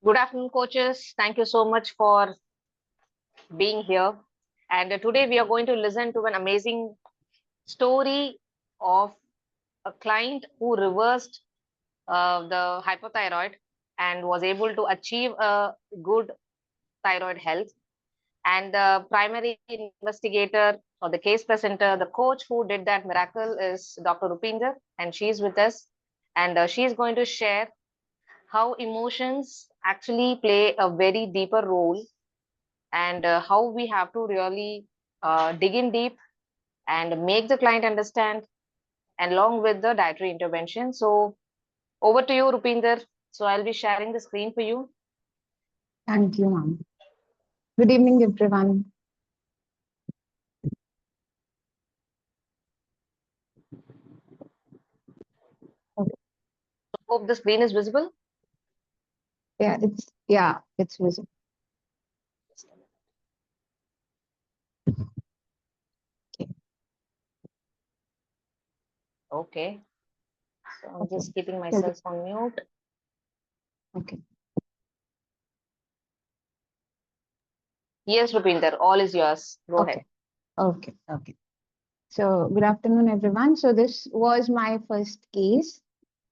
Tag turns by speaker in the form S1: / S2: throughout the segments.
S1: Good afternoon, coaches. Thank you so much for being here. And today we are going to listen to an amazing story of a client who reversed the hypothyroid and was able to achieve a good thyroid health. And the primary investigator or the case presenter, the coach who did that miracle is Dr. Rupinder, and she's with us. And she's going to share how emotions actually play a very deeper role and how we have to really dig in deep and make the client understand along with the dietary intervention. So over to you, Rupinder. So I'll be sharing the screen for you.
S2: Thank you, ma'am. Good evening, everyone. Okay.
S1: Hope the screen is visible.
S2: It's visible.
S1: Okay. So I'm just keeping
S2: Okay.
S1: myself on mute.
S2: Okay.
S1: Yes, Rupinder, all is yours. Go ahead.
S2: Okay. So good afternoon, everyone. So this was my first case,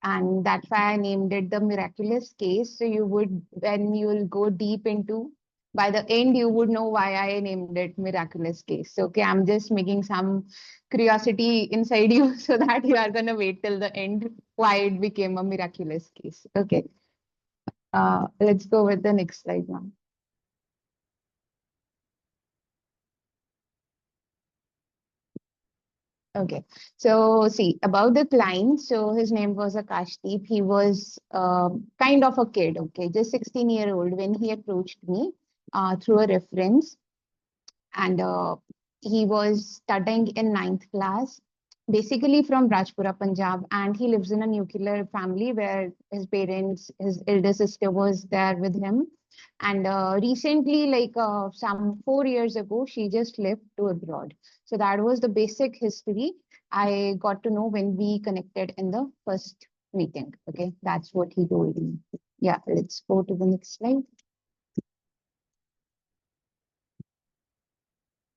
S2: and that's why I named it the miraculous case. So when you will go deep into, by the end, you would know why I named it miraculous case. So, okay, I'm just making some curiosity inside you so that you are gonna wait till the end why it became a miraculous case. Okay. Let's go with the next slide now. Okay, so see about the client. So his name was Akashdeep. He was kind of a kid, okay, just 16-year-old when he approached me through a reference, and he was studying in ninth class, basically from Rajpura, Punjab, and he lives in a nuclear family where his parents, his elder sister was there with him. And recently, like some 4 years ago, she just left to abroad. So that was the basic history I got to know when we connected in the first meeting. Okay, that's what he told me. Yeah, let's go to the next slide.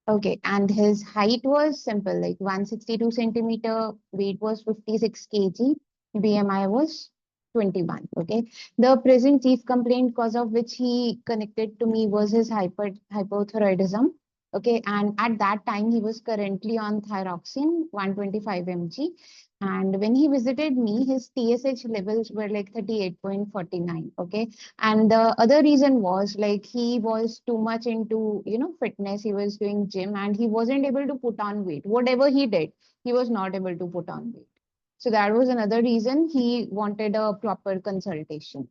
S2: Okay, and his height was simple, like 162 centimeter, weight was 56 kg, BMI was 21. Okay, the present chief complaint cause of which he connected to me was his hypothyroidism. Okay, and at that time he was currently on thyroxine 125 mg, and when he visited me, his TSH levels were like 38.49. Okay, and the other reason was like he was too much into fitness. He was doing gym and he wasn't able to put on weight. Whatever he did, he was not able to put on weight. So that was another reason he wanted a proper consultation.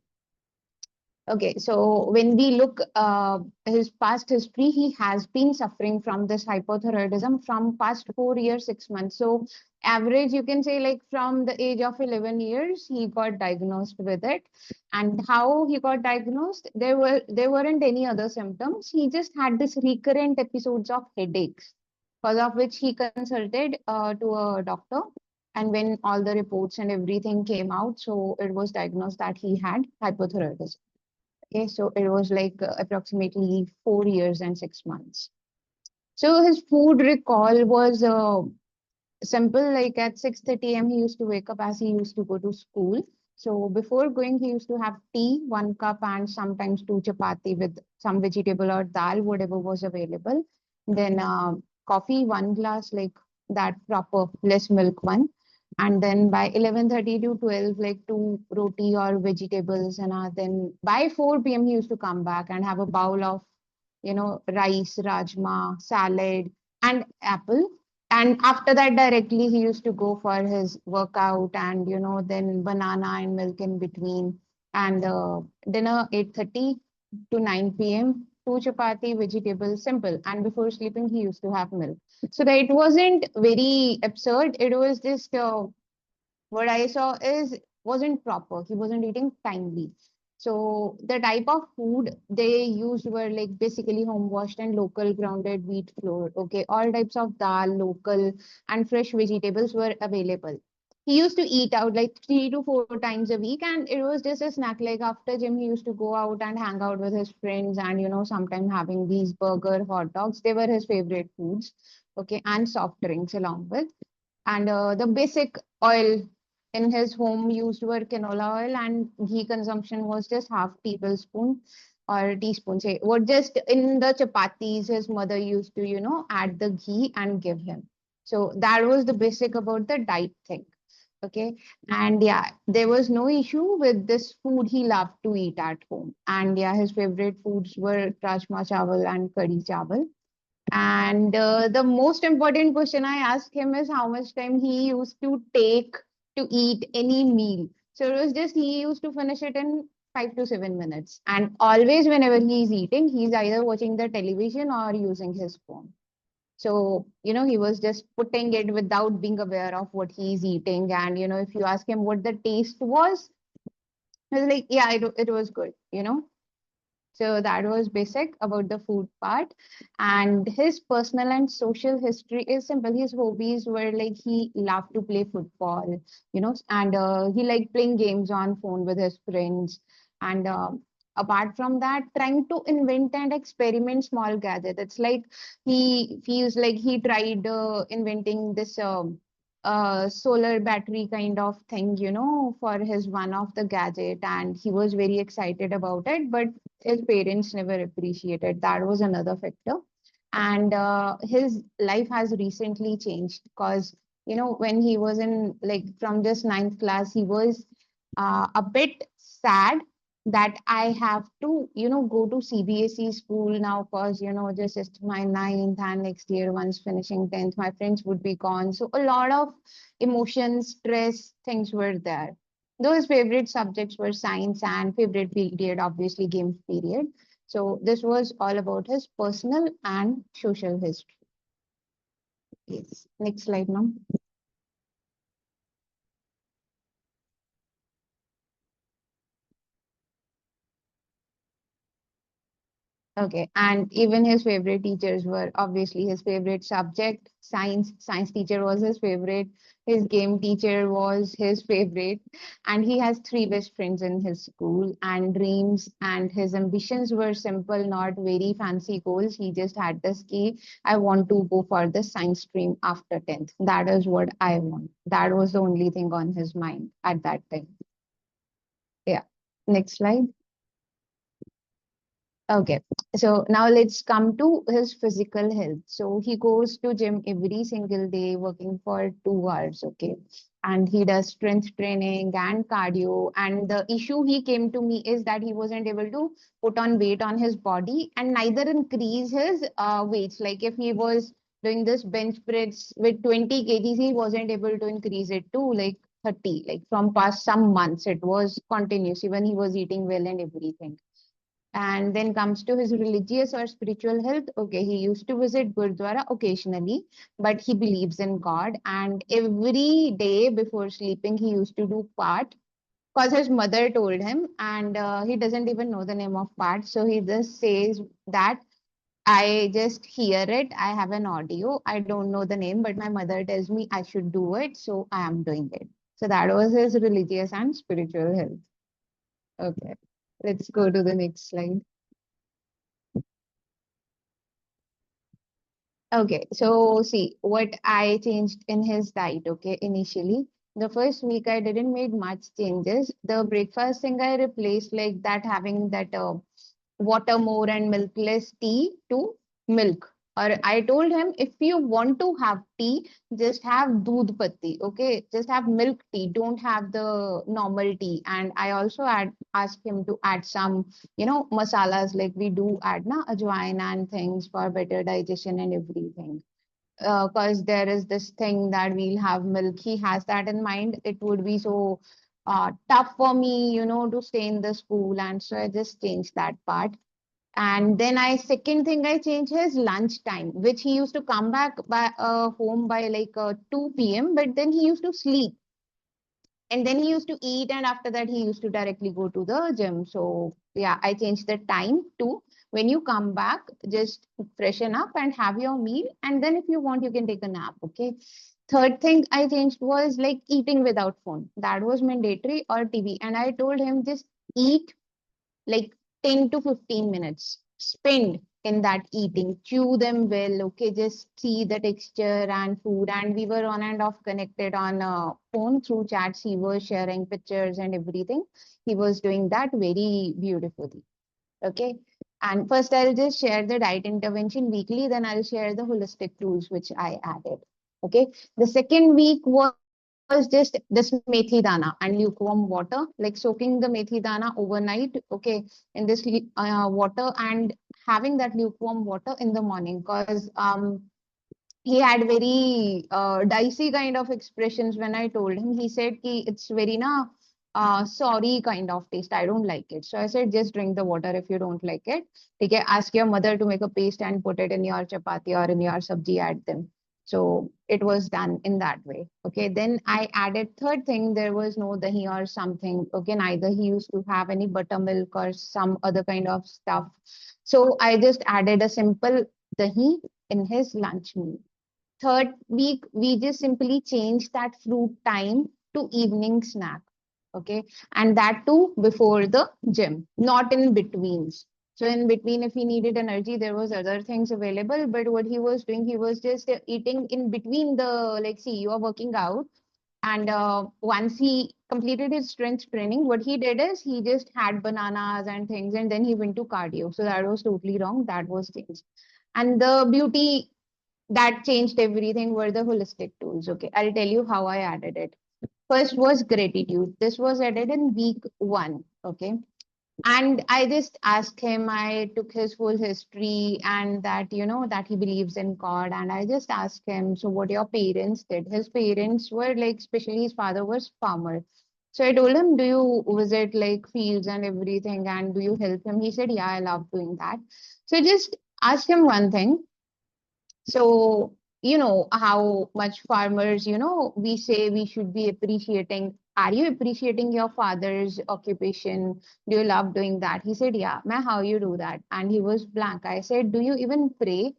S2: Okay, so when we look his past history, he has been suffering from this hypothyroidism from past 4 years, 6 months. So average, you can say like from the age of 11 years, he got diagnosed with it. And how he got diagnosed, there weren't any other symptoms. He just had this recurrent episodes of headaches, because of which he consulted to a doctor. And when all the reports and everything came out, so it was diagnosed that he had hypothyroidism. Okay, so it was like approximately 4 years and 6 months. So his food recall was simple, like at 6:30 a.m. he used to wake up as he used to go to school. So before going, he used to have tea, 1 cup, and sometimes two chapati with some vegetable or dal, whatever was available. Then coffee, 1 glass, like that proper, less milk one. And then by 11:30 to 12, like two roti or vegetables. And then by 4 p.m. he used to come back and have a bowl of, rice, rajma, salad, and apple. And after that, directly he used to go for his workout, and then banana and milk in between. And dinner 8:30 to 9 p.m. Two chapati, vegetable, simple. And before sleeping, he used to have milk. So that it wasn't very absurd. It was just what I saw is wasn't proper. He wasn't eating timely. So the type of food they used were like basically home washed and local grounded wheat flour. Okay, all types of dal, local and fresh vegetables were available. he used to eat out like 3 to 4 times a week, and it was just a snack. Like after gym, he used to go out and hang out with his friends, and sometimes having these burger, hot dogs. They were his favorite foods. Okay, and soft drinks along with. And the basic oil in his home used were canola oil, and ghee consumption was just half tablespoon or teaspoon. Say, what just in the chapatis, his mother used to, add the ghee and give him. So that was the basic about the diet thing. Okay. And yeah, there was no issue with this food he loved to eat at home. And yeah, his favorite foods were rajma chawal and kadhi chawal. And the most important question I asked him is how much time he used to take to eat any meal. So it was just he used to finish it in 5 to 7 minutes. And always, whenever he's eating, he's either watching the television or using his phone. So, he was just putting it without being aware of what he's eating. And, if you ask him what the taste was, he was like, yeah, it was good. So that was basic about the food part. And his personal and social history is simple. His hobbies were like he loved to play football, and he liked playing games on phone with his friends. And apart from that, trying to invent and experiment small gadgets. It's like he feels like he tried inventing this solar battery kind of thing, for his one of the gadget, and he was very excited about it. But his parents never appreciated. That was another factor. And his life has recently changed because, when he was in like from just ninth class, he was a bit sad that I have to, go to CBSE school now because, this is my ninth, and next year, once finishing 10th, my friends would be gone. So a lot of emotions, stress, things were there. Though his favorite subjects were science, and favorite period, obviously, games period. So this was all about his personal and social history. Yes. Next slide, ma'am. Okay, and even his favorite teachers were obviously his favorite subject, science. Science teacher was his favorite. His game teacher was his favorite. And he has three best friends in his school. And dreams and his ambitions were simple, not very fancy goals. He just had this key. I want to go for the science stream after 10th. That is what I want. That was the only thing on his mind at that time. Yeah. Next slide. Okay, so now let's come to his physical health. So he goes to gym every single day, working for 2 hours. Okay, and he does strength training and cardio. And the issue he came to me is that he wasn't able to put on weight on his body and neither increase his weights. Like if he was doing this bench press with 20 kgs, he wasn't able to increase it to like 30. Like from past some months, it was continuous. Even he was eating well and everything. And then comes to his religious or spiritual health. Okay, he used to visit Gurdwara occasionally, but he believes in God. And every day before sleeping, he used to do part because his mother told him, and he doesn't even know the name of part. So he just says that I just hear it. I have an audio. I don't know the name, but my mother tells me I should do it. So I am doing it. So that was his religious and spiritual health. Okay, let's go to the next slide. Okay, so see what I changed in his diet. Okay, initially, the first week I didn't make much changes. The breakfast thing I replaced like that, having that water more and milk less tea to milk. Or I told him if you want to have tea, just have doodh patti. Okay, just have milk tea. Don't have the normal tea. And I also asked him to add some, masalas like we do add na ajwain and things for better digestion and everything. Because there is this thing that we'll have milk. He has that in mind. It would be so tough for me, to stay in the school. And so I just changed that part. And then second thing I changed his lunch time, which he used to come back by home by like 2 p.m. But then he used to sleep, and then he used to eat, and after that he used to directly go to the gym. So yeah, I changed the time to when you come back, just freshen up and have your meal, and then if you want, you can take a nap. Okay. Third thing I changed was like eating without phone. That was mandatory, or TV. And I told him just eat like 10 to 15 minutes. Spend in that eating, chew them well, okay, just see the texture and food. And we were on and off connected on phone through chats. He was sharing pictures and everything. He was doing that very beautifully. Okay. And first, I'll just share the diet intervention weekly, then I'll share the holistic tools which I added. Okay. The second week was just this methi dana and lukewarm water, like soaking the methi dana overnight, okay, in this water, and having that lukewarm water in the morning. Because he had very dicey kind of expressions when I told him. He said ki it's very sorry kind of taste. I don't like it. So I said just drink the water if you don't like it. Okay, ask your mother to make a paste and put it in your chapati or in your sabji, add them. So it was done in that way. Okay, then I added third thing. There was no dahi or something. Okay, neither he used to have any buttermilk or some other kind of stuff. So I just added a simple dahi in his lunch meal. Third week, we just simply change that fruit time to evening snack. Okay. And that too before the gym, not in betweens. So in between, if he needed energy, there was other things available. But what he was doing, he was just eating in between the, like, see, you are working out. And once he completed his strength training, what he did is he just had bananas and things, and then he went to cardio. So that was totally wrong. That was changed. And the beauty that changed everything were the holistic tools. Okay, I'll tell you how I added it. First was gratitude. This was added in week one. Okay, and I just asked him. I took his full history and that that he believes in God. And I just asked him, so what your parents did? His parents were like, especially his father was farmer. So I told him, do you visit like fields and everything, and do you help him? He said, yeah, I love doing that. So I just asked him one thing. So, how much farmers, we say we should be appreciating. Are you appreciating your father's occupation? Do you love doing that? He said, yeah. Man, how you do that? And he was blank. I said, do you even pray?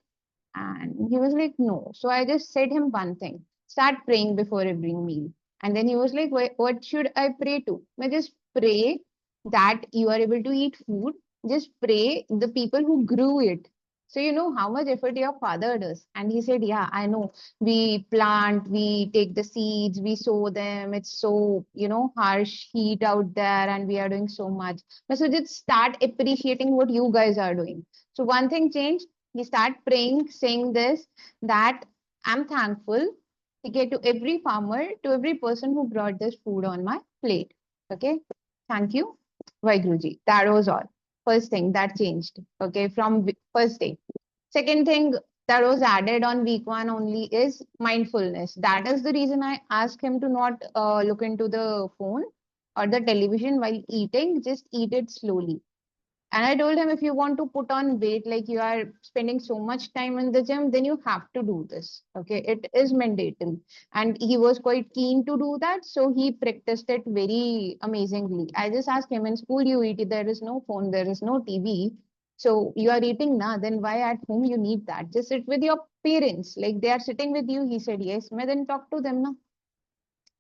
S2: And he was like, no. So I just said him one thing, start praying before every meal. And then he was like, what should I pray to? I just pray that you are able to eat food. Just pray the people who grew it. So you know how much effort your father does. And he said, yeah, I know. We plant, we take the seeds, we sow them. It's so, harsh heat out there, and we are doing so much. So just start appreciating what you guys are doing. So one thing changed. We start praying, saying this, that I'm thankful, okay, to every farmer, to every person who brought this food on my plate. Okay, thank you, Vaiguruji. That was all. First thing that changed. Okay, from first day. Second thing that was added on week one only is mindfulness. That is the reason I asked him to not look into the phone or the television while eating. Just eat it slowly. And I told him, if you want to put on weight, like you are spending so much time in the gym, then you have to do this. Okay. It is mandatory. And he was quite keen to do that. So he practiced it very amazingly. I just asked him, in school, you eat, there is no phone, there is no TV. So you are eating now, then why at home you need that? Just sit with your parents. Like they are sitting with you. He said, yes. Then talk to them now.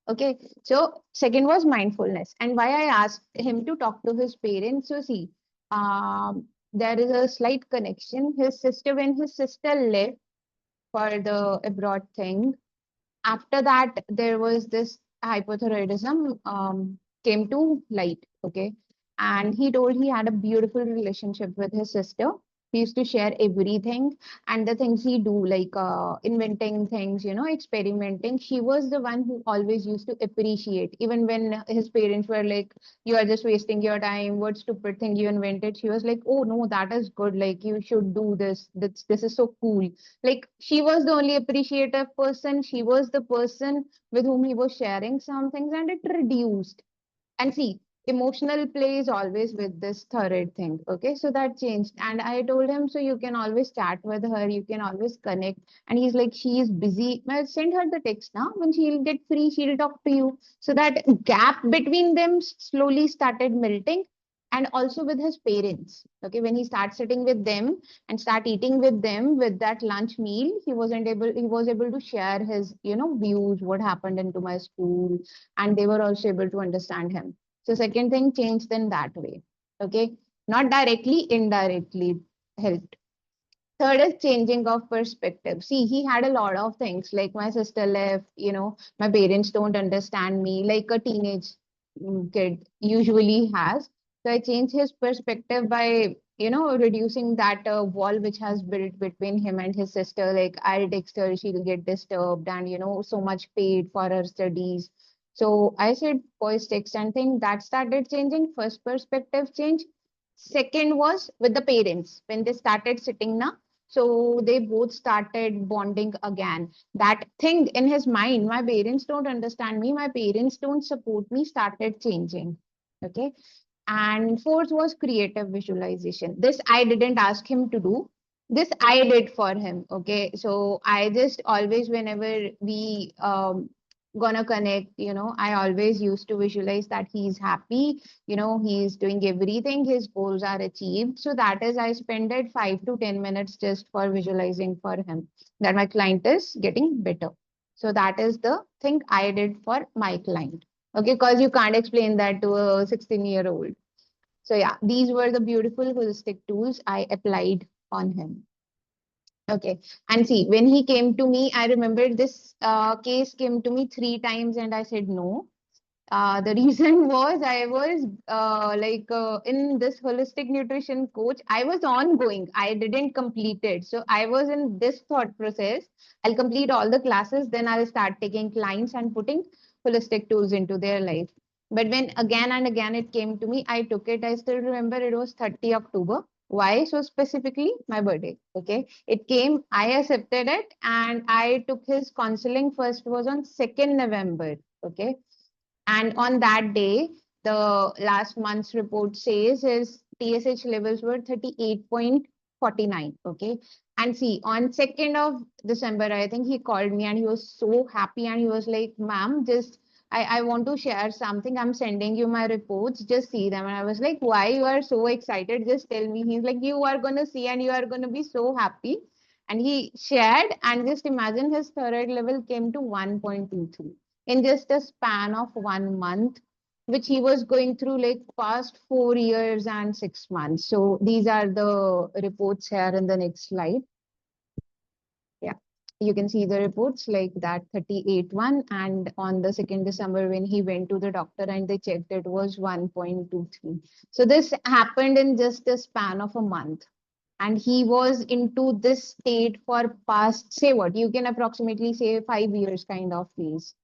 S2: Okay, so second was mindfulness, and why I asked him to talk to his parents. So see, there is a slight connection. His sister, when his sister left for the abroad thing, after that there was this hypothyroidism came to light. Okay, and he told he had a beautiful relationship with his sister. He used to share everything, and the things he do, like inventing things, experimenting. She was the one who always used to appreciate, even when his parents were like, you are just wasting your time, what stupid thing you invented. She was like, oh no, that is good, like you should do this is so cool. Like she was the only appreciative person. She was the person with whom he was sharing some things, and it reduced. And see, emotional play is always with this third thing. Okay, so that changed. And I told him, so you can always chat with her, you can always connect. And he's like, she is busy. Well, send her the text now. When she'll get free, she'll talk to you. So that gap between them slowly started melting. and also with his parents. Okay, when he starts sitting with them and start eating with them with that lunch meal, he was able to share his, views, what happened into my school, and they were also able to understand him. So second thing changed in that way. Okay, not directly, indirectly helped. Third is changing of perspective. See, he had a lot of things like my sister left, my parents don't understand me, like a teenage kid usually has. So I changed his perspective by, reducing that wall which has built between him and his sister. Like I'll text her, she'll get disturbed, and so much paid for her studies. So I said voice text and thing that started changing. First perspective change. Second was with the parents when they started sitting now, so they both started bonding again. That thing in his mind, my parents don't understand me, my parents don't support me, started changing. Okay. And fourth was creative visualization. This I didn't ask him to do. This I did for him. Okay. So I just always, whenever we gonna connect, I always used to visualize that he's happy, he's doing everything, his goals are achieved. So that is, I spend it 5 to 10 minutes just for visualizing for him that my client is getting better. So that is the thing I did for my client. Okay, because you can't explain that to a 16-year-old. So yeah, these were the beautiful holistic tools I applied on him. Okay. And see, when he came to me, I remember this case came to me 3 times and I said no. The reason was I was in this holistic nutrition coach, I was ongoing. I didn't complete it. So I was in this thought process. I'll complete all the classes, then I'll start taking clients and putting holistic tools into their life. But when again and again it came to me, I took it. I still remember it was 30 October. Why so specifically? My birthday. Okay. It came, I accepted it, and I took his counseling. First was on 2nd November. Okay, and on that day, the last month's report says his TSH levels were 38.49. Okay. And see, on 2nd of December, I think he called me and he was so happy and he was like, ma'am, just I want to share something. I'm sending you my reports. Just see them. And I was like, why you are so excited? Just tell me. He's like, you are gonna see and you are gonna be so happy. And he shared, and just imagine his thyroid level came to 1.23 in just a span of 1 month, which he was going through like past 4 years and 6 months. So these are the reports here in the next slide. Yeah, you can see the reports like that 38 one, and on the 2nd December when he went to the doctor and they checked, it was 1.23. So this happened in just a span of a month. And he was into this state for past, say what, you can approximately say 5 years kind of phase.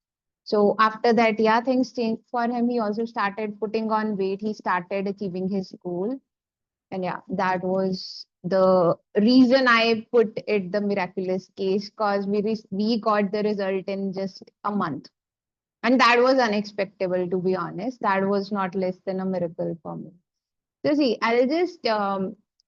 S2: So after that, yeah, things changed for him. He also started putting on weight. He started achieving his goal. And yeah, that was the reason I put it the miraculous case, because we got the result in just a month. And that was unexpected, to be honest. That was not less than a miracle for me. So see, I'll just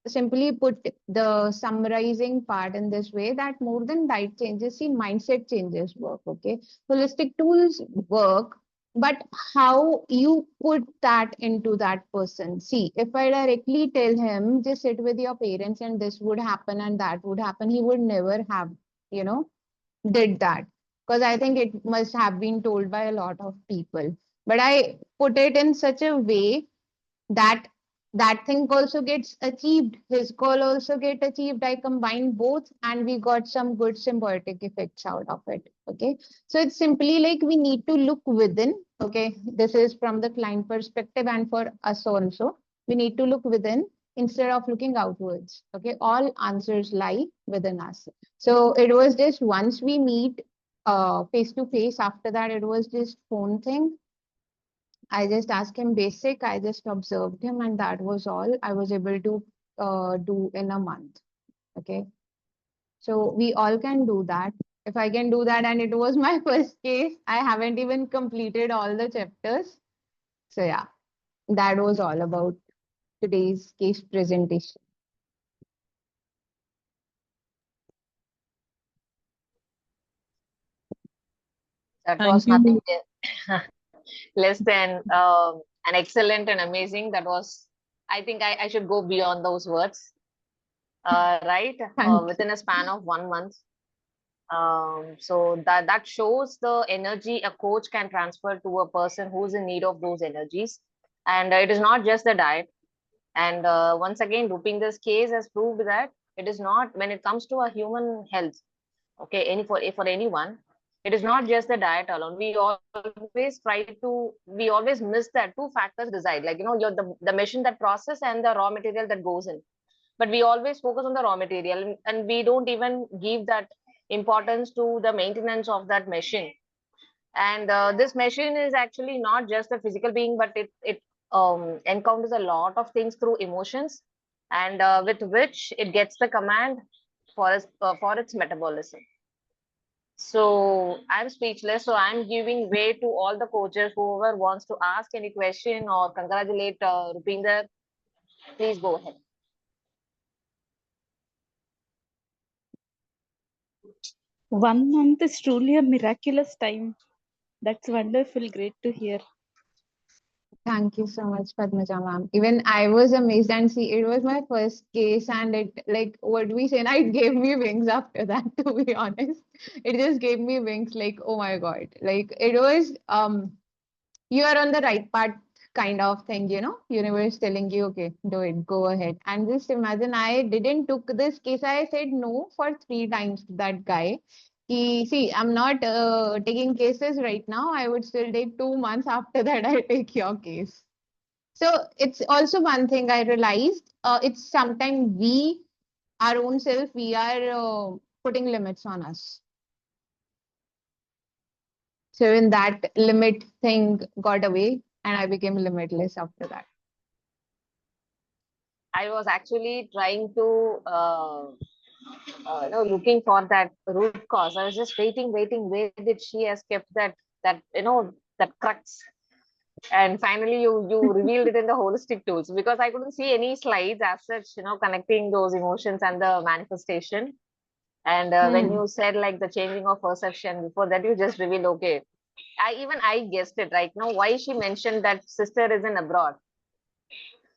S2: simply put the summarizing part in this way that more than diet changes, see, mindset changes work, okay? Holistic tools work, but how you put that into that person. See, if I directly tell him, just sit with your parents and this would happen and that would happen, he would never have, you know, did that. Because I think it must have been told by a lot of people. But I put it in such a way that that thing also gets achieved, his goal also get achieved. I combined both and we got some good symbiotic effects out of it. Okay, so it's simply like we need to look within. Okay, this is from the client perspective, and for us also, we need to look within instead of looking outwards. Okay, all answers lie within us. So it was just once we meet face to face, after that it was just phone thing. I just asked him basic, I just observed him, and that was all I was able to do in a month. Okay. So we all can do that. If I can do that, and it was my first case, I haven't even completed all the chapters. So yeah, that was all about today's case presentation.
S1: That was
S3: Thank
S1: nothing
S3: you.
S1: less than an excellent and amazing. That was I think I should go beyond those words. Right?
S2: Thank you.
S1: Within a span of 1 month. So that shows the energy a coach can transfer to a person who's in need of those energies. And it is not just the diet. And once again, Rupinder's case has proved that it is not, when it comes to a human health, okay, for anyone, it is not just the diet alone. We always miss that two factors decide, like, you're the machine that process and the raw material that goes in. But we always focus on the raw material, and we don't even give that importance to the maintenance of that machine. And this machine is actually not just a physical being, but it encounters a lot of things through emotions, and with which it gets the command for its metabolism. So I'm speechless. So I'm giving way to all the coaches, whoever wants to ask any question or congratulate Rupinder, please go ahead.
S3: 1 month is truly a miraculous time. That's wonderful. Great to hear.
S2: Thank you so much, Padmaja ma'am. Even I was amazed, and see, it was my first case, and it, like what we say, now it gave me wings after that, to be honest. It just gave me wings, like, oh my God. Like it was you are on the right path kind of thing, universe telling you, okay, do it, go ahead. And just imagine, I didn't took this case. I said no for 3 times to that guy. See, I'm not taking cases right now. I would still take 2 months after that. I take your case. So it's also one thing I realized. It's sometimes we, our own self, we are putting limits on us. So when that limit thing got away, and I became limitless after that.
S1: I was actually trying to, looking for that root cause. I was just waiting. Where did she has kept that crux? And finally, you revealed it in the holistic tools, because I couldn't see any slides as such, connecting those emotions and the manifestation. And when
S2: Hmm.
S1: you said like the changing of perception, before that you just revealed, okay, I guessed it right now. Why she mentioned that sister is in abroad?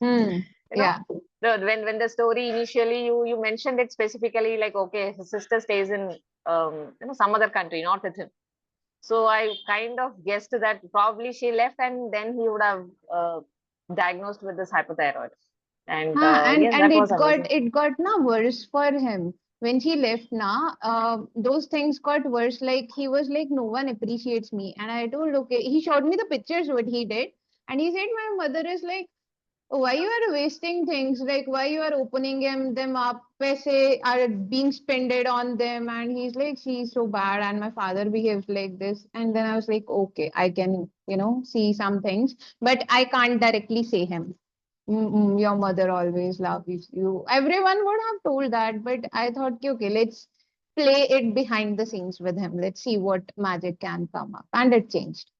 S2: Hmm.
S1: You know,
S2: Yeah.
S1: when the story initially you mentioned it specifically, like, okay, his sister stays in some other country, not with him. So I kind of guessed that probably she left, and then he would have diagnosed with this hypothyroid. And
S2: Huh, and
S1: yes, that was amazing.
S2: it got now worse for him when she left. Now, those things got worse. Like he was like, no one appreciates me, and I told, okay. He showed me the pictures what he did, and he said, my mother is like, why you are wasting things? Like why you are opening them up? Paise are being spended on them, and he's like, she's so bad, and my father behaves like this. And then I was like, okay, I can see some things, but I can't directly say him. Your mother always loves you. Everyone would have told that, but I thought, okay, let's play it behind the scenes with him. Let's see what magic can come up. And it changed.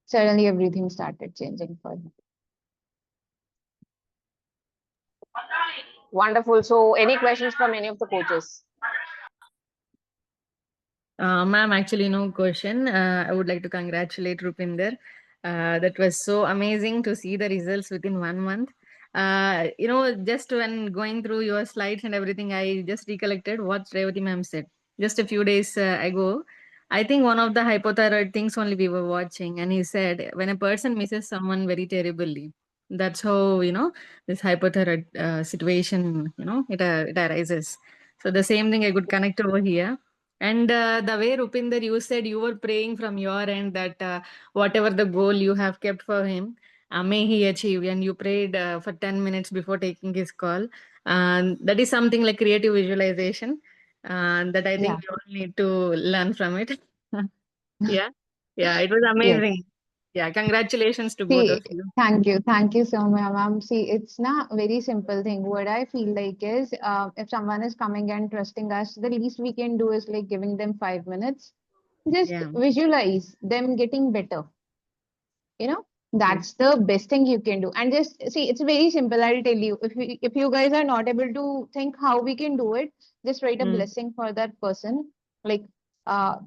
S2: Suddenly everything started changing for him.
S1: Wonderful. So any questions from any of the coaches?
S4: Ma'am, actually, no question. I would like to congratulate Rupinder. That was so amazing to see the results within 1 month. Just when going through your slides and everything, I just recollected what Revati ma'am said just a few days ago. I think one of the hypothyroid things only we were watching, and he said when a person misses someone very terribly, that's how this hypothyroid situation it arises. So the same thing I could connect over here. And the way Rupinder, you said you were praying from your end that whatever the goal you have kept for him, may he achieve. And you prayed for 10 minutes before taking his call. That is something like creative visualization that I think
S2: Yeah.
S4: we all need to learn from it. Yeah. Yeah, it was
S2: Yes.
S4: amazing. Yeah, congratulations to both
S2: See,
S4: of you.
S2: thank you. Thank you so much, ma'am. See, it's not a very simple thing. What I feel like is, if someone is coming and trusting us, the least we can do is like giving them 5 minutes. Just
S4: Yeah.
S2: visualize them getting better. You know,
S4: Yes.
S2: that's the best thing you can do. And just see, it's very simple. I'll tell you. If you guys are not able to think how we can do it, just write a
S4: Mm.
S2: blessing for that person. Like,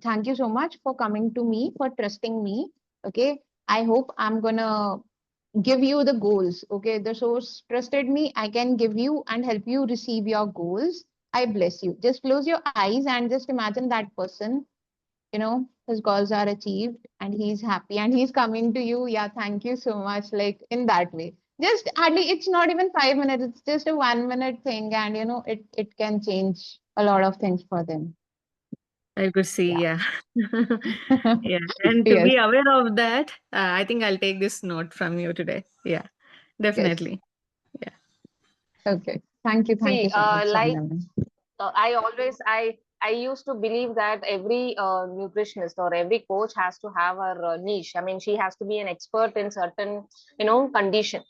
S2: thank you so much for coming to me, for trusting me. Okay. I hope I'm gonna give you the goals. Okay, the source trusted me. I can give you and help you receive your goals. I bless you. Just close your eyes and just imagine that person, his goals are achieved and he's happy and he's coming to you. Yeah, thank you so much. Like in that way. Just hardly, it's not even 5 minutes, it's just a 1 minute thing, and it can change a lot of things for them.
S4: I could see,
S2: Yeah.
S4: yeah. Yeah, and to
S2: Yes,
S4: be aware of that, I think I'll take this note from you today. Yeah,
S2: yes.
S4: definitely. Yeah.
S2: Okay. Thank you
S1: See,
S2: so much,
S1: like
S2: Sandhya.
S1: I used to believe that every nutritionist or every coach has to have her niche. I mean, she has to be an expert in certain, condition.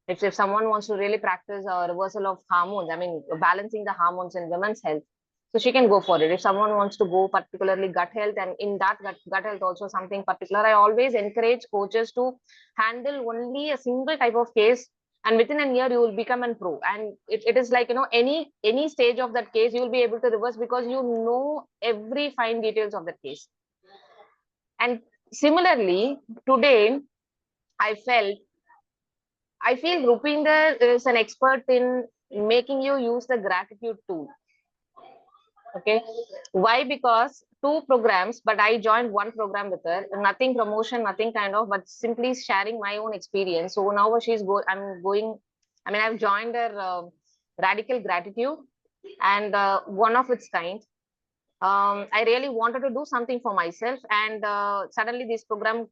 S1: If someone wants to really practice a reversal of hormones, I mean, balancing the hormones in women's health, so she can go for it. If someone wants to go particularly gut health, and in that gut health also something particular, I always encourage coaches to handle only a single type of case, and within a year you will become a pro. And it is like, any stage of that case you will be able to reverse because you know every fine details of that case. And similarly, today I felt I feel Rupinder is an expert in making you use the gratitude tool. Okay. Why? Because two programs, but I joined one program with her. Nothing promotion, nothing kind of, but simply sharing my own experience. So now I'm going, I mean, I've joined her Radical Gratitude, and one of its kind. I really wanted to do something for myself, and suddenly this program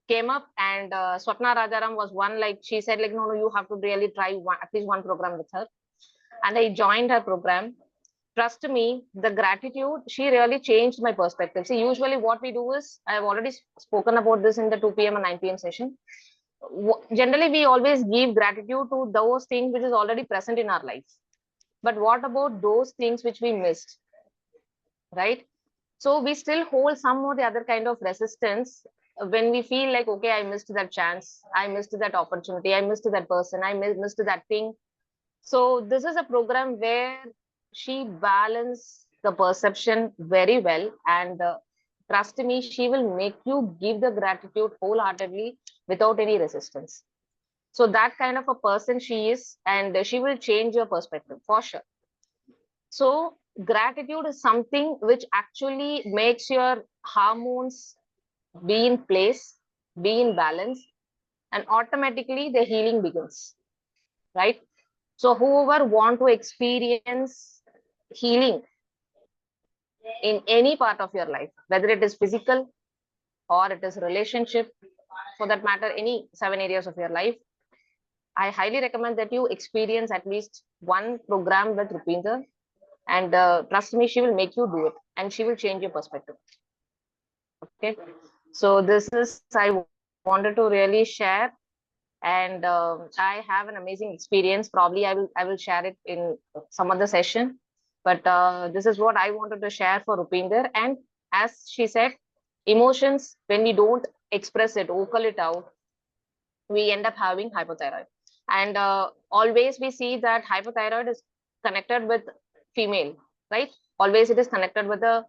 S1: came up, and Swapna Rajaram was one. Like she said, like no, you have to really try at least one program with her, and I joined her program. Trust me, the gratitude, she really changed my perspective. See, usually what we do is, I have already spoken about this in the 2 p.m. and 9 p.m. session. Generally, we always give gratitude to those things which is already present in our lives. But what about those things which we missed, right? So we still hold some or the other kind of resistance when we feel like, okay, I missed that chance, I missed that opportunity, I missed that person, I missed that thing. So this is a program where she balanced the perception very well, and trust me, she will make you give the gratitude wholeheartedly without any resistance. So that kind of a person she is, and she will change your perspective for sure. So gratitude is something which actually makes your hormones be in place, be in balance, and automatically the healing begins, right? So whoever want to experience healing in any part of your life, whether it is physical or it is relationship, for that matter, any 7 areas of your life, I highly recommend that you experience at least one program with Rupinder, and trust me, she will make you do it, and she will change your perspective. Okay, so this is I wanted to really share, and I have an amazing experience. Probably I will share it in some other session, but this is what I wanted to share for Rupinder. And as she said, emotions, when we don't express it, vocal it out, we end up having hypothyroid. And always we see that hypothyroid is connected with female, right? Always it is connected with the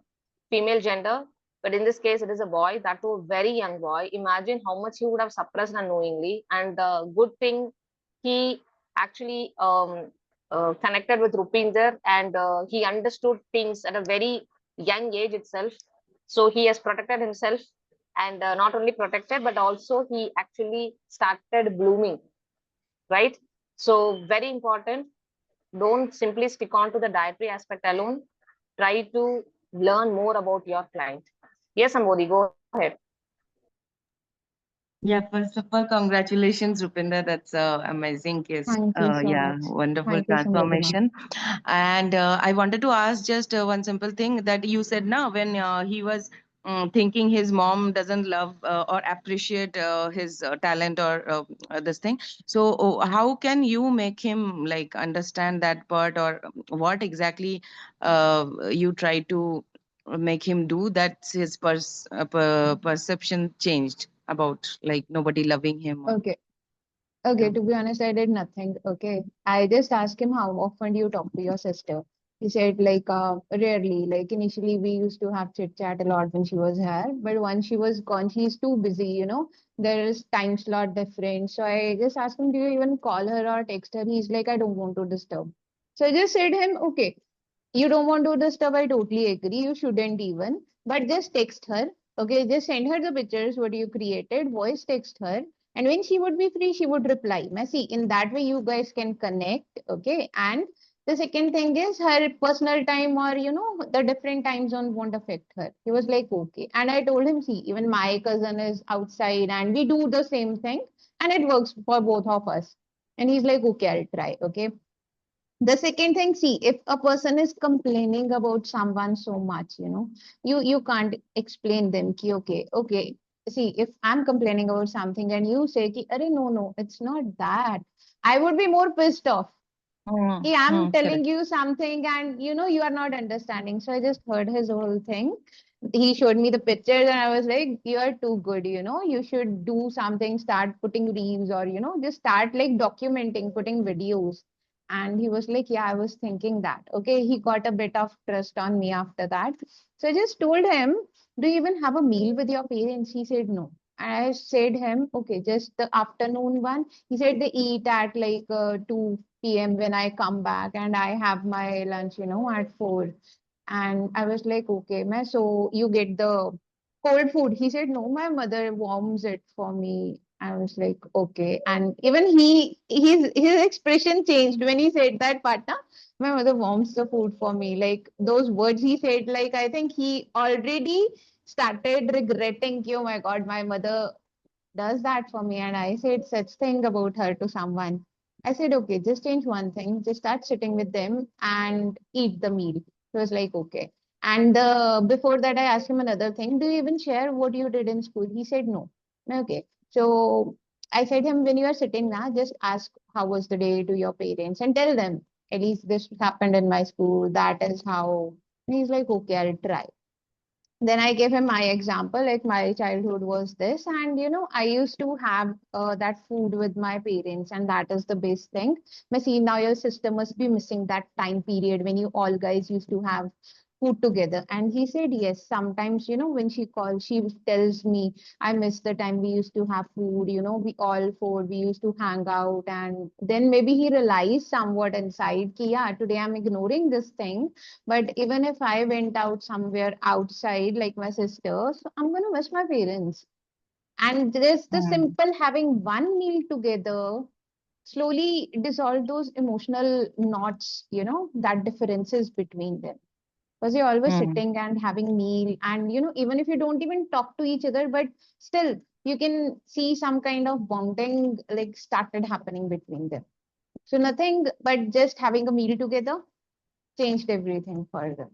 S1: female gender, but in this case it is a boy, that too a very young boy. Imagine how much he would have suppressed unknowingly. And the good thing, he actually connected with Rupinder, and he understood things at a very young age itself. So he has protected himself, and not only protected, but also he actually started blooming, right? So very important. Don't simply stick on to the dietary aspect alone. Try to learn more about your client. Yes, Ambodi, go ahead.
S5: Yeah, first of all, congratulations, Rupinder. That's a amazing case.
S2: Thank you so
S5: Yeah,
S2: much.
S5: wonderful
S2: Thank you, Samriddhi ma'am.
S5: transformation. And I wanted to ask just one simple thing that you said now when he was thinking his mom doesn't love or appreciate his talent or this thing. So how can you make him like understand that part, or what exactly you try to make him do that his perception changed about like nobody loving him? Or,
S2: Okay. Okay,
S5: yeah.
S2: to be honest, I did nothing. Okay. I just asked him, how often do you talk to your sister? He said like rarely, like initially we used to have chit chat a lot when she was here, but once she was gone, she's too busy, you know. There is time slot difference. So I just asked him, do you even call her or text her? He's like, I don't want to disturb. So I just said him, okay, you don't want to disturb, I totally agree. You shouldn't even, but just text her. Okay, just send her the pictures what you created, voice text her. And when she would be free, she would reply. Now, see, in that way, you guys can connect. Okay. And the second thing is her personal time or, you know, the different time zone won't affect her. He was like, okay. And I told him, see, even my cousin is outside and we do the same thing and it works for both of us. And he's like, okay, I'll try. Okay. The second thing, see, if a person is complaining about someone so much, you know, you can't explain them ki, okay. See, if I'm complaining about something and you say ki, Arey, no, it's not that, I would be more pissed off. I'm telling
S5: Correct.
S2: you something and you know you are not understanding. So I just heard his whole thing. He showed me the pictures and I was like, you are too good, you know, you should do something, start putting reels or you know, just start like documenting, putting videos. And he was like, yeah, I was thinking that. Okay, he got a bit of trust on me after that. So I just told him, do you even have a meal with your parents? He said no. And I said him, okay, just the afternoon one. He said they eat at like 2 p.m. when I come back and I have my lunch, you know, at 4. And I was like, okay, ma, so you get the cold food. He said, no, my mother warms it for me. I was like, okay. And even his expression changed when he said that, Patna, my mother warms the food for me. Like those words he said, like I think he already started regretting, oh my God, my mother does that for me. And I said such thing about her to someone. I said, okay, just change one thing. Just start sitting with them and eat the meal. He was like, okay. And before that, I asked him another thing. Do you even share what you did in school? He said no. Okay. So I said him, when you are sitting now, just ask how was the day to your parents and tell them, at least this happened in my school. That is how. And he's like, okay, I'll try. Then I gave him my example, like my childhood was this, and you know, I used to have that food with my parents, and that is the best thing. But see, now your sister must be missing that time period when you all guys used to have food together. And he said, yes, sometimes, you know, when she calls, she tells me, I miss the time we used to have food, you know, we all four, we used to hang out. And then maybe he realized somewhat inside, ki, yeah, today I'm ignoring this thing, but even if I went out somewhere outside, like my sister, so I'm gonna miss my parents. And there's the
S5: Mm,
S2: simple having one meal together slowly dissolve those emotional knots, you know, that differences between them. Because you're always
S5: mm.
S2: sitting and having meal, and you know, even if you don't even talk to each other, but still you can see some kind of bonding like started happening between them. So nothing but just having a meal together changed everything for them.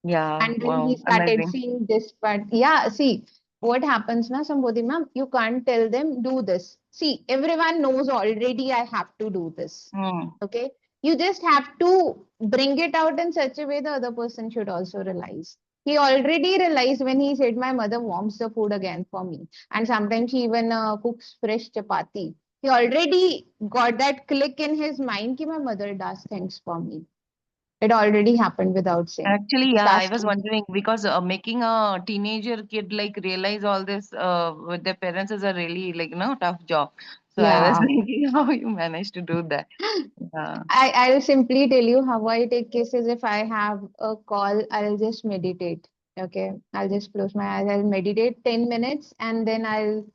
S5: Yeah,
S2: And then he
S5: wow,
S2: started
S5: amazing.
S2: seeing this part. Yeah, see what happens now, Sambodhi ma'am, you can't tell them do this. See, everyone knows already I have to do this.
S5: Mm.
S2: Okay. You just have to bring it out in such a way the other person should also realize. He already realized when he said, my mother warms the food again for me. And sometimes she even cooks fresh chapati. He already got that click in his mind that my mother does things for me. It already happened without saying.
S5: Actually,
S2: Just
S5: yeah, I was
S2: asking.
S5: wondering because making a teenager kid like realize all this with their parents is a really like tough job. So I was
S2: Yeah.
S5: thinking how you managed to do that. Yeah.
S2: I'll simply tell you how I take cases. If I have a call, I'll just meditate. Okay. I'll just close my eyes. I'll meditate 10 minutes and then I'll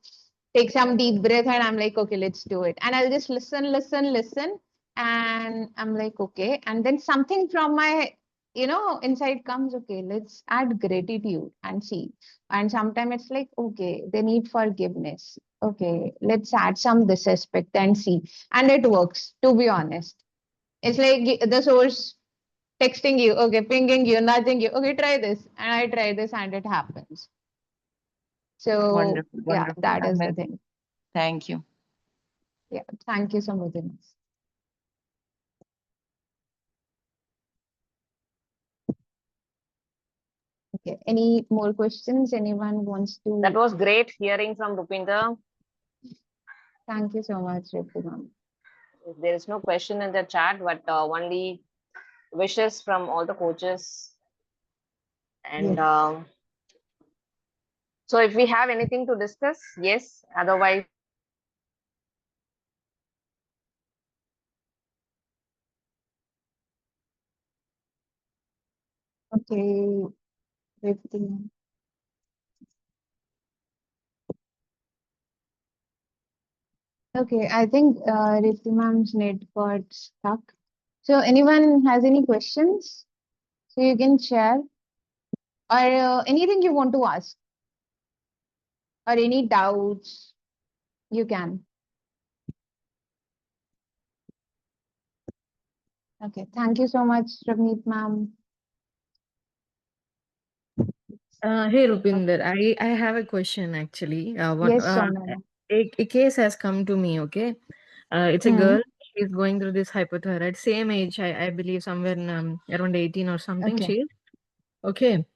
S2: take some deep breath and I'm like, okay, let's do it. And I'll just listen. And I'm like, okay. And then something from my, you know, inside comes, okay, let's add gratitude and see. And sometimes it's like, okay, they need forgiveness. Okay, let's add some disrespect and see. And it works, to be honest. It's like the source texting you, okay, pinging you, nudging you, okay, try this. And I try this and it happens. So,
S5: Wonderful,
S2: yeah,
S5: wonderful,
S2: that is the
S5: amazing.
S2: thing.
S5: Thank you.
S2: Yeah, thank you so much. Okay, any more questions? Anyone wants
S1: That
S2: to?
S1: was great hearing from Rupinder.
S2: Thank you so much, Ritu ma'am.
S1: There is no question in the chat, but only wishes from all the coaches. And
S2: Yes.
S1: so if we have anything to discuss, yes. Otherwise,
S2: Okay. Rifti. Okay, I think Rifti ma'am's net got stuck. So anyone has any questions? So you can share or anything you want to ask or any doubts, you can. Okay, thank you so much, Ravneet ma'am.
S4: Hey Rupinder, I have a question actually.
S2: Yes, Soumya.
S4: A case has come to me. Okay, it's a
S2: Hmm.
S4: girl. She's going through this hypothyroid. Same age, I believe, somewhere in, around 18 or something.
S2: Okay.
S4: She is okay.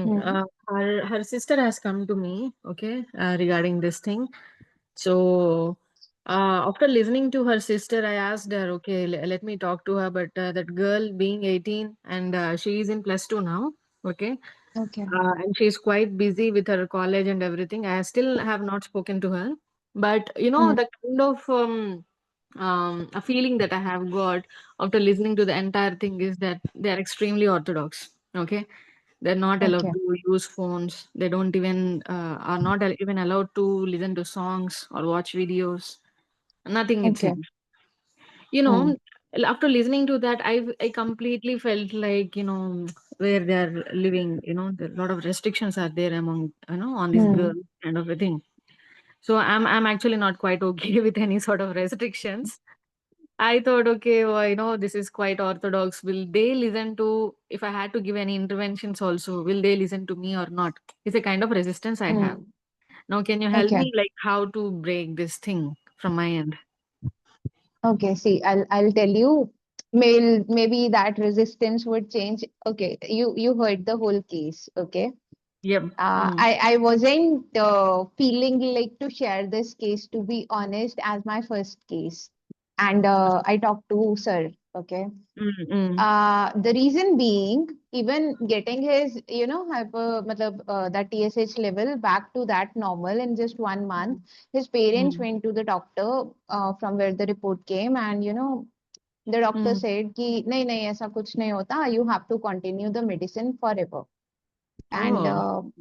S2: Hmm.
S4: Her sister has come to me. Okay, regarding this thing. So, after listening to her sister, I asked her, okay, let me talk to her. But that girl being 18 and she is in plus two now. Okay,
S2: Okay.
S4: and she's quite busy with her college and everything. I still have not spoken to her, but
S2: Hmm.
S4: the kind of a feeling that I have got after listening to the entire thing is that they are extremely orthodox. Okay, they're not allowed
S2: Okay.
S4: to use phones. They don't even are not even allowed to listen to songs or watch videos. Nothing, it
S2: Okay.
S4: seems.
S2: Hmm.
S4: After listening to that, I completely felt like, where they are living, a lot of restrictions are there among, on this girl
S2: Hmm.
S4: kind of a thing. So I'm actually not quite okay with any sort of restrictions. I thought, okay, well, this is quite orthodox. Will they listen to, if I had to give any interventions also, will they listen to me or not? It's a kind of resistance I have.
S2: Hmm.
S4: Now, can you help
S2: Okay.
S4: me, like, how to break this thing from my end?
S2: Okay. See, I'll tell you. Maybe that resistance would change. Okay. You heard the whole case. Okay.
S4: Yep. Mm.
S2: I wasn't feeling like to share this case, to be honest, as my first case. And I talked to sir, okay.
S4: Mm, mm,
S2: The reason being, even getting his, that TSH level back to that normal in just 1 month, his parents
S4: mm,
S2: went to the doctor from where the report came, and the doctor
S4: mm.
S2: said कि नहीं नहीं ऐसा कुछ नहीं होता, you have to continue the medicine forever. And
S4: Oh.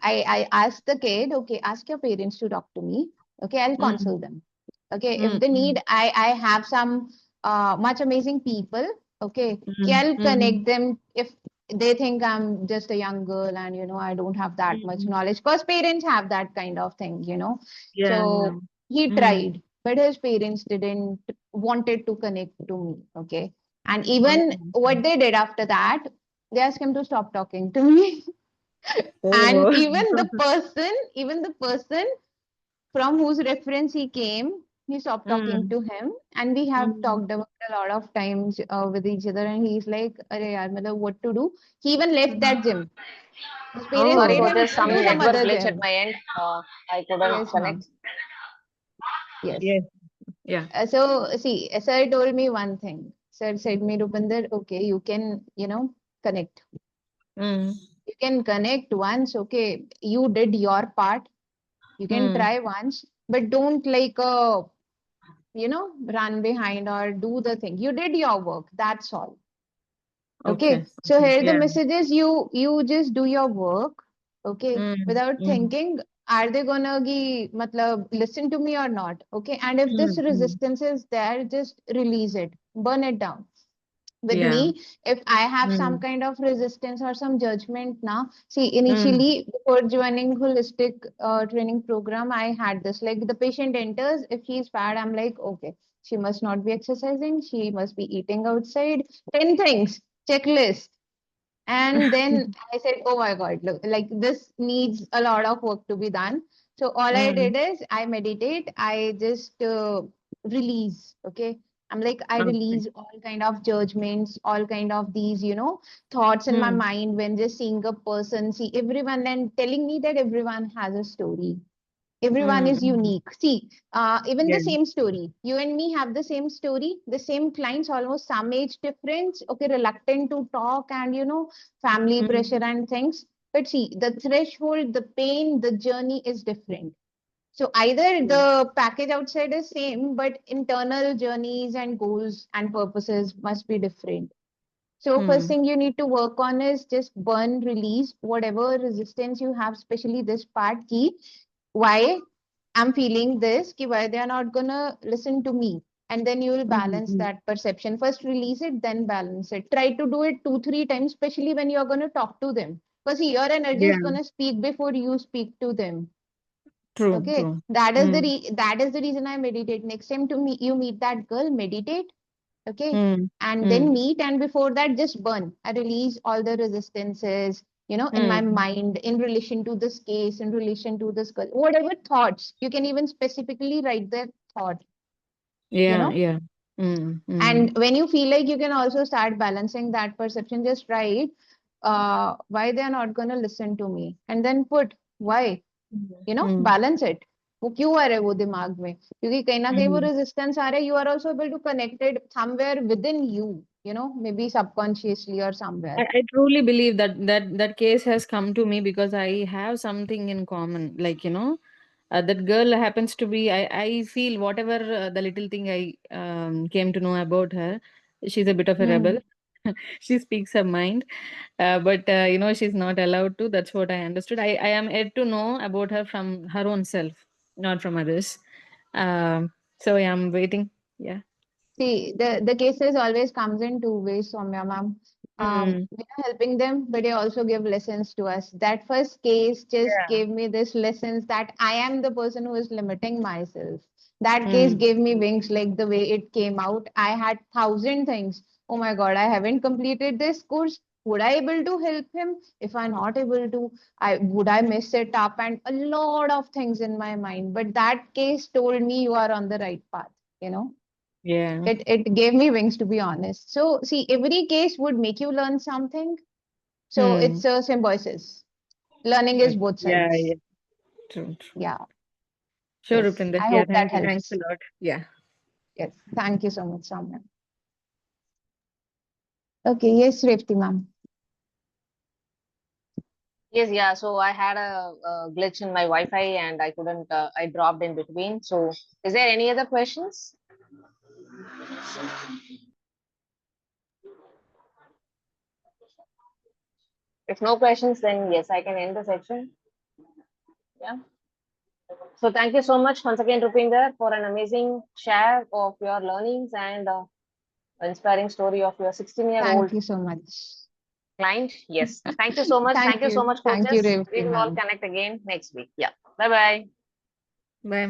S2: I asked the kid, okay, ask your parents to talk to me. Okay, I'll
S4: Mm,
S2: consult them. Okay, if
S4: mm,
S2: they
S4: mm,
S2: need, I have some much amazing people. Okay, okay,
S4: mm,
S2: I'll
S4: mm,
S2: connect them if they think I'm just a young girl and I don't have that much
S4: mm.
S2: knowledge. Because parents have that kind of thing.
S4: Yeah, yeah.
S2: So he
S4: Mm.
S2: tried, but his parents didn't wanted to connect to me. Okay, and
S4: Oh.
S2: even what they did after that, they asked him to stop talking to me. And
S4: Oh.
S2: even the person from whose reference he came, he stopped talking
S4: Mm,
S2: to him, and we have
S4: mm,
S2: talked about a lot of times with each other, and he's like, "Arey yaar, matlab, what to do?" He even left
S4: mm.
S2: that gym. His parents
S1: sorry
S2: made
S4: Oh.
S1: for
S2: him
S1: this,
S2: go
S1: some
S2: to some
S1: network
S2: other
S1: glitch at
S2: gym.
S1: my end. I couldn't
S2: Yes,
S1: connect.
S2: ma'am. Yes.
S4: Yes. Yeah.
S2: So see, sir told me one thing. Sir said me, Rupinder, okay, you can, connect.
S4: Mm,
S2: You can connect once, okay. You did your part. You can
S4: mm.
S2: try once, but don't like run behind or do the thing. You did your work. That's all.
S4: Okay.
S2: Okay. So
S4: Okay.
S2: here the
S4: Yeah.
S2: message is you just do your work. Okay.
S4: Mm,
S2: Without
S4: mm,
S2: thinking, are they gonna listen to me or not? Okay. And if this
S4: mm, mm.
S2: resistance is there, just release it, burn it down. With
S4: Yeah.
S2: me, if I have some
S4: Mm,
S2: kind of resistance or some judgment now, see,
S4: mm,
S2: initially before joining holistic training program, I had this, like, the patient enters, if she's fat, I'm like, okay, she must not be exercising, she must be eating outside, 10 things, checklist. And then I said, oh my God, look, like, this needs a lot of work to be done. So all I
S4: mm.
S2: did is I meditate, I just release. Okay. I'm like, I
S4: Okay.
S2: release all kind of judgments, all kind of these, thoughts in my
S4: Mm,
S2: mind when just seeing a person, see everyone and telling me that everyone has a story. Everyone is
S4: Mm.
S2: unique. See, even
S4: Yeah.
S2: the same story. You and me have the same story, the same clients, almost some age difference. Okay, reluctant to talk and family
S4: Mm.
S2: pressure and things. But see, the threshold, the pain, the journey is different. So either the package outside is same, but internal journeys and goals and purposes must be different. So first
S4: Mm.
S2: thing you need to work on is just burn, release whatever resistance you have, especially this part key. Why I'm feeling this, ki why they are not gonna listen to me. And then you will balance
S4: Mm.
S2: that perception. First release it, then balance it. Try to do it 2, 3 times, especially when you're gonna talk to them. Because your energy is
S4: Yeah.
S2: gonna speak before you speak to them.
S4: True.
S2: Okay,
S4: True.
S2: that is the
S4: Mm.
S2: that is the reason I meditate. Next time to meet you meet that girl, meditate. Okay,
S4: Mm.
S2: and then
S4: Mm.
S2: meet, and before that just burn. I release all the resistances, in my
S4: Mm.
S2: mind, in relation to this case, in relation to this girl, whatever thoughts. You can even specifically write the thought, you
S4: Yeah.
S2: know.
S4: Yeah. Mm. Mm.
S2: And when you feel like you can also start balancing that perception, just write why they are not going to listen to me, and then put why,
S4: Mm.
S2: Balance it. वो क्यों आ रहा है वो दिमाग में, क्योंकि कहीं ना कहीं वो
S4: Mm.
S2: रेजिस्टेंस आ रहा है. You are also able to connected somewhere within you, maybe subconsciously or somewhere.
S4: I truly believe that case has come to me because I have something in common. Like, that girl happens to be. I feel whatever the little thing I came to know about her, she's a bit of a rebel. She speaks her mind, but she's not allowed to. That's what I understood. I am yet to know about her from her own self, not from others. So yeah, I'm waiting. Yeah.
S2: See, the cases always comes in 2 ways, Soumya ma'am.
S4: Mm.
S2: We are helping them, but they also give lessons to us. That first case just
S4: Yeah.
S2: gave me this lessons that I am the person who is limiting myself. That case
S4: Mm.
S2: gave me wings, like the way it came out. I had thousand things. Oh my God, I haven't completed this course. Would I able to help him? If I'm not able to, I would I mess it up? And a lot of things in my mind. But that case told me you are on the right path, you know.
S4: Yeah.
S2: It gave me wings, to be honest. So see, every case would make you learn something. So
S4: Mm.
S2: it's a symbiosis. Learning is
S4: Okay.
S2: both
S4: Yeah.
S2: sides.
S4: Yeah. True. True.
S2: Yeah.
S4: Sure,
S2: Yes.
S4: Rupinder.
S2: I
S4: Yeah,
S2: hope that
S4: thank you. Thanks a
S2: helps.
S4: lot. Yeah.
S2: Yes. Thank you so much, Soumya. Okay. Yes, Revati ma'am.
S1: Yes, yeah. So I had a glitch in my Wi-Fi and I couldn't. I dropped in between. So, is there any other questions? If no questions, then yes, I can end the section. Yeah. So thank you so much once again, Rupinder, for an amazing share of your learnings and inspiring story of your 16-year-old
S2: Thank you so much.
S1: client. Yes. Thank you so much. Thank
S2: Thank
S1: you so
S2: you.
S1: much,
S2: Thank you,
S1: coaches. We
S2: Revati
S1: will all
S2: ma'am.
S1: connect again next week. Yeah. Bye bye.
S4: Bye.